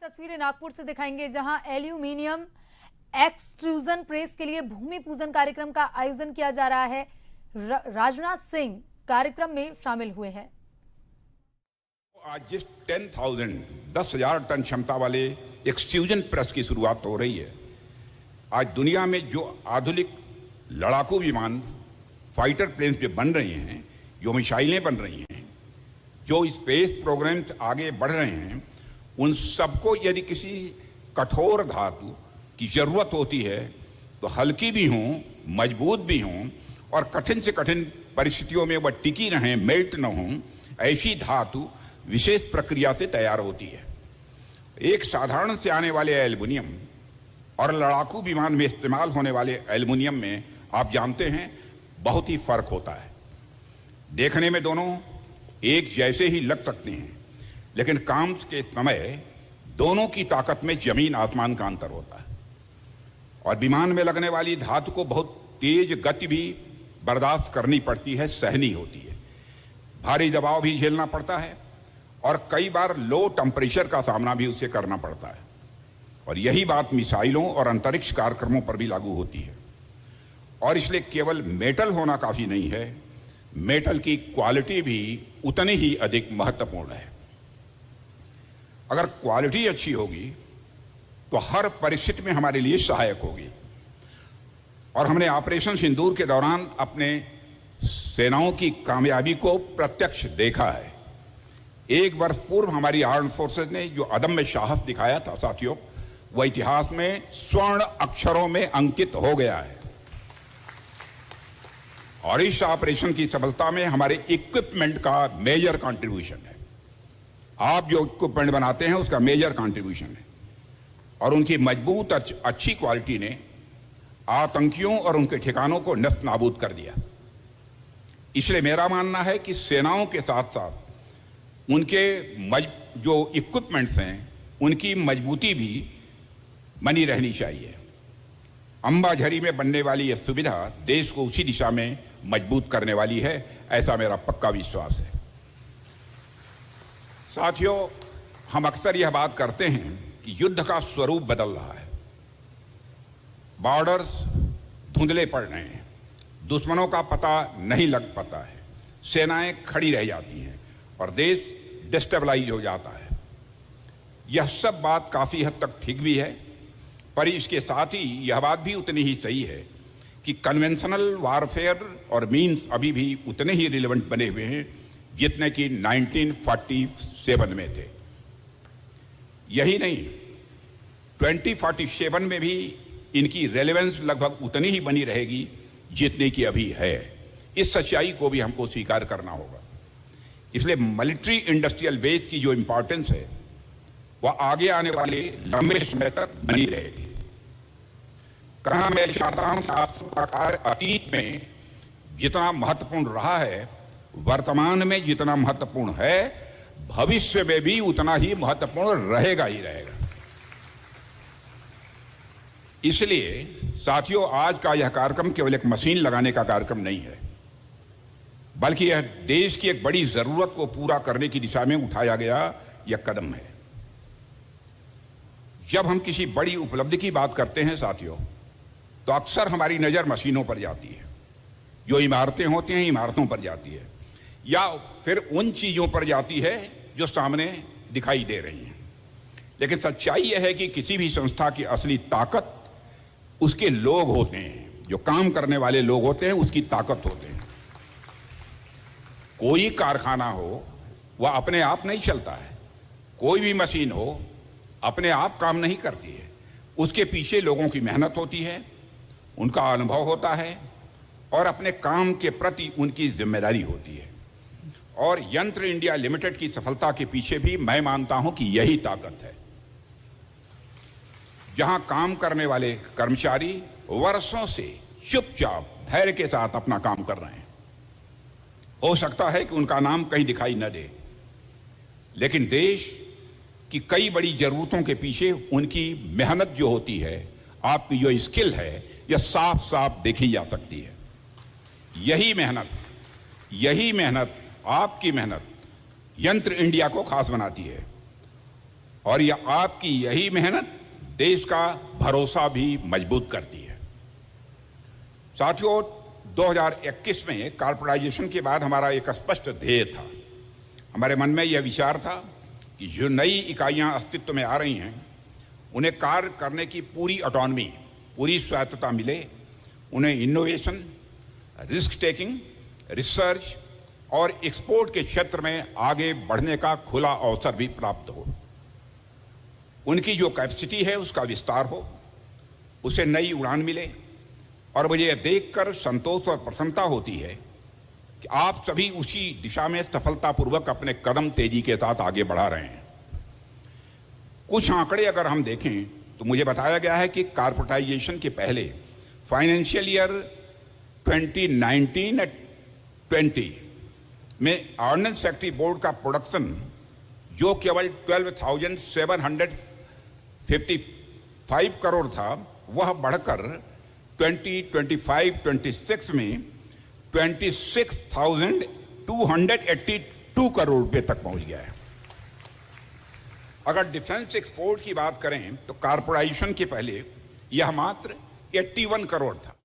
तस्वीरें नागपुर से दिखाएंगे, जहां एल्यूमिनियम एक्सट्रूजन प्रेस के लिए भूमि पूजन कार्यक्रम का आयोजन किया जा रहा है। राजनाथ सिंह कार्यक्रम में शामिल हुए हैं। आज जिस 10,000 टन क्षमता वाले एक्सट्रूजन प्रेस की शुरुआत हो रही है, आज दुनिया में जो आधुनिक लड़ाकू विमान फाइटर प्लेन्स जो बन रही हैं, जो मिसाइलें बन रही हैं, जो स्पेस प्रोग्राम्स आगे बढ़ रहे हैं, उन सबको यदि किसी कठोर धातु की जरूरत होती है तो हल्की भी हों, मजबूत भी हों और कठिन से कठिन परिस्थितियों में वह टिकी रहें, मेल्ट न हों, ऐसी धातु विशेष प्रक्रिया से तैयार होती है। एक साधारण से आने वाले एल्युमिनियम और लड़ाकू विमान में इस्तेमाल होने वाले एल्युमिनियम में आप जानते हैं बहुत ही फर्क होता है। देखने में दोनों एक जैसे ही लग सकते हैं, लेकिन काम के समय दोनों की ताकत में जमीन आसमान का अंतर होता है। और विमान में लगने वाली धातु को बहुत तेज गति भी बर्दाश्त करनी पड़ती है, सहनी होती है, भारी दबाव भी झेलना पड़ता है और कई बार लो टेम्परेचर का सामना भी उससे करना पड़ता है। और यही बात मिसाइलों और अंतरिक्ष कार्यक्रमों पर भी लागू होती है। और इसलिए केवल मेटल होना काफी नहीं है, मेटल की क्वालिटी भी उतनी ही अधिक महत्वपूर्ण है। अगर क्वालिटी अच्छी होगी तो हर परिस्थिति में हमारे लिए सहायक होगी। और हमने ऑपरेशन सिंदूर के दौरान अपने सेनाओं की कामयाबी को प्रत्यक्ष देखा है। एक वर्ष पूर्व हमारी आर्म्ड फोर्सेस ने जो अदम्य साहस दिखाया था साथियों, वह इतिहास में स्वर्ण अक्षरों में अंकित हो गया है। और इस ऑपरेशन की सफलता में हमारे इक्विपमेंट का मेजर कंट्रीब्यूशन है। आप जो इक्विपमेंट बनाते हैं उसका मेजर कंट्रीब्यूशन है। और उनकी मजबूत अच्छी क्वालिटी ने आतंकियों और उनके ठिकानों को नष्ट नाबूद कर दिया। इसलिए मेरा मानना है कि सेनाओं के साथ साथ उनके जो इक्विपमेंट्स हैं उनकी मजबूती भी बनी रहनी चाहिए। अंबाझरी में बनने वाली यह सुविधा देश को उसी दिशा में मजबूत करने वाली है, ऐसा मेरा पक्का विश्वास है। साथियों, हम अक्सर यह बात करते हैं कि युद्ध का स्वरूप बदल रहा है, बॉर्डर्स धुंधले पड़ रहे हैं, दुश्मनों का पता नहीं लग पाता है, सेनाएं खड़ी रह जाती हैं और देश डिस्टेबलाइज हो जाता है। यह सब बात काफी हद तक ठीक भी है, पर इसके साथ ही यह बात भी उतनी ही सही है कि कन्वेंशनल वारफेयर और मीन्स अभी भी उतने ही रिलेवेंट बने हुए हैं जितने कि 1947 में थे। यही नहीं, 2047 में भी इनकी रेलेवेंस लगभग उतनी ही बनी रहेगी जितनी कि अभी है। इस सच्चाई को भी हमको स्वीकार करना होगा। इसलिए मिलिट्री इंडस्ट्रियल बेस की जो इंपॉर्टेंस है वह आगे आने वाले लंबे समय तक बनी रहेगी। कहा मैं चाहता हूं कि आपका प्रकार अतीत में जितना महत्वपूर्ण रहा है, वर्तमान में जितना महत्वपूर्ण है, भविष्य में भी उतना ही महत्वपूर्ण रहेगा ही रहेगा। इसलिए साथियों, आज का यह कार्यक्रम केवल एक मशीन लगाने का कार्यक्रम नहीं है, बल्कि यह देश की एक बड़ी जरूरत को पूरा करने की दिशा में उठाया गया यह कदम है। जब हम किसी बड़ी उपलब्धि की बात करते हैं साथियों, तो अक्सर हमारी नजर मशीनों पर जाती है, जो इमारतें होती हैं इमारतों पर जाती है, या फिर उन चीजों पर जाती है जो सामने दिखाई दे रही हैं। लेकिन सच्चाई यह है कि किसी भी संस्था की असली ताकत उसके लोग होते हैं, जो काम करने वाले लोग होते हैं, उसकी ताकत होते हैं। कोई कारखाना हो वह अपने आप नहीं चलता है, कोई भी मशीन हो अपने आप काम नहीं करती है, उसके पीछे लोगों की मेहनत होती है, उनका अनुभव होता है और अपने काम के प्रति उनकी जिम्मेदारी होती है। और यंत्र इंडिया लिमिटेड की सफलता के पीछे भी मैं मानता हूं कि यही ताकत है। जहां काम करने वाले कर्मचारी वर्षों से चुपचाप धैर्य के साथ अपना काम कर रहे हैं। हो सकता है कि उनका नाम कहीं दिखाई न दे, लेकिन देश की कई बड़ी जरूरतों के पीछे उनकी मेहनत जो होती है, आपकी जो स्किल है, यह साफ साफ देखी जा सकती है। यही मेहनत, आपकी मेहनत यंत्र इंडिया को खास बनाती है। और यह आपकी यही मेहनत देश का भरोसा भी मजबूत करती है। साथियों, 2021 में कॉर्पोरेटाइजेशन के बाद हमारा एक स्पष्ट ध्येय था। हमारे मन में यह विचार था कि जो नई इकाइयां अस्तित्व में आ रही हैं उन्हें कार्य करने की पूरी ऑटोनॉमी, पूरी स्वायत्तता मिले, उन्हें इनोवेशन, रिस्क टेकिंग, रिसर्च और एक्सपोर्ट के क्षेत्र में आगे बढ़ने का खुला अवसर भी प्राप्त हो। उनकी जो कैपेसिटी है उसका विस्तार हो, उसे नई उड़ान मिले। और मुझे यह देखकर संतोष और प्रसन्नता होती है कि आप सभी उसी दिशा में सफलतापूर्वक अपने कदम तेजी के साथ आगे बढ़ा रहे हैं। कुछ आंकड़े अगर हम देखें तो मुझे बताया गया है कि कॉर्पोरेटाइजेशन के पहले फाइनेंशियल ईयर 2019-20 में ऑर्डिनेंस फैक्ट्री बोर्ड का प्रोडक्शन जो केवल 12,755 करोड़ था, वह बढ़कर 2025-26 में 26,282 करोड़ रुपए तक पहुंच गया है। अगर डिफेंस एक्सपोर्ट की बात करें तो कॉर्पोरेटाइजेशन के पहले यह मात्र 81 करोड़ था।